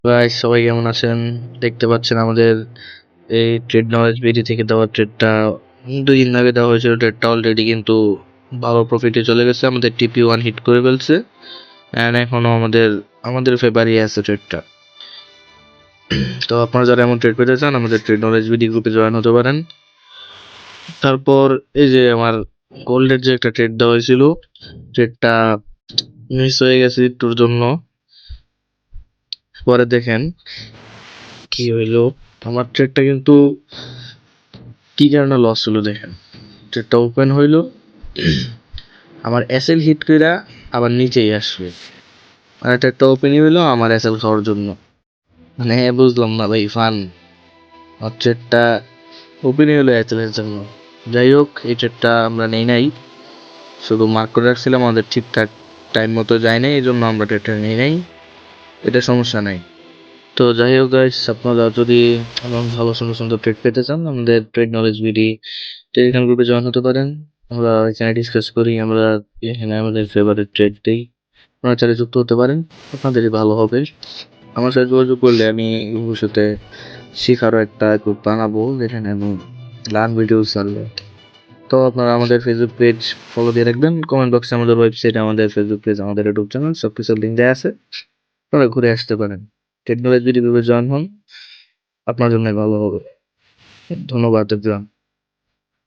Guys সবাই কেমন আছেন? দেখতে পাচ্ছেন আমাদের এই ট্রেড নলেজ বিডি থেকে দেওয়া ট্রেডটা 2 দিন আগে দেওয়া হয়েছিল। ট্রেডটা অলরেডি কিন্তু ভালো প্রফিটে চলে গেছে, আমাদের টিপি ওয়ান হিট করে ফেলছে অ্যান্ড এখনো আমাদের ফেভারই আছে ট্রেডটা। তো আপনারা যারা এমন ট্রেড পেতে চান আমাদের ট্রেড নলেজ বিডি গ্রুপে জয়েন হতে পারেন। তারপর এই যে আমার গোল্ডের যে একটা ট্রেড দেওয়া হয়েছিল, ট্রেডটা মিস হয়ে গেছে একটুর জন্য। পরে দেখেন কি হইলো। আমার ট্রেডটা কিন্তু কি কারণে লস হলো দেখেন। ট্রেডটা ওপেন হইলো, আমার এসএল হিট কইরা আবার নিচেই আসবে, মানে ট্রেডটা ওপেনই হইলো আমার এসএল খাওয়ার জন্য। মানে বুঝলাম না ভাই, ফান আর ট্রেডটা ওপেনই হলো এসএল এর জন্য। যাই হোক, এই ট্রেডটা আমরা নেই নাই, শুধু মার্ক করে রাখছিলাম, আমাদের ঠিকঠাক টাইম মতো যায় নাই, এই জন্য আমরা ট্রেডটা নেই নাই। এটা সমস্যা নাই। তো যাই হোক গাইস, আপনারা যদি এমন ভালো সুন্দর সুন্দর ট্রেড পেতে চান আমাদের ট্রেড নলেজ বিডি টেলিগ্রাম গ্রুপে জয়েন হতে পারেন। আমরা এখানে ডিসকাস করি, আমরা এখানে আমাদের ফেভারিট ট্রেড দিই। আপনারা চাইলে যুক্ত হতে পারেন, আপনাদেরই ভালো হবে। আমার সাথে যোগাযোগ করলে আমি ভবিষ্যতে শেখারও একটা গ্রুপ বানাবো যেখানে আমি লার্ন ভিডিও ছাড়বো। তো আপনারা আমাদের ফেসবুক পেজ ফলো দিয়ে রাখবেন, কমেন্ট বক্সে আমাদের ওয়েবসাইট, আমাদের ফেসবুক পেজ, আমাদের ইউটিউব চ্যানেল সব কিছুর লিঙ্ক দেওয়া আছে, আপনারা ঘুরে আসতে পারেন। টেকনোলজি গ্রুপে জয়েন হন, আপনার জন্য ভালো হবে। ধন্যবাদ এভরিওয়ান।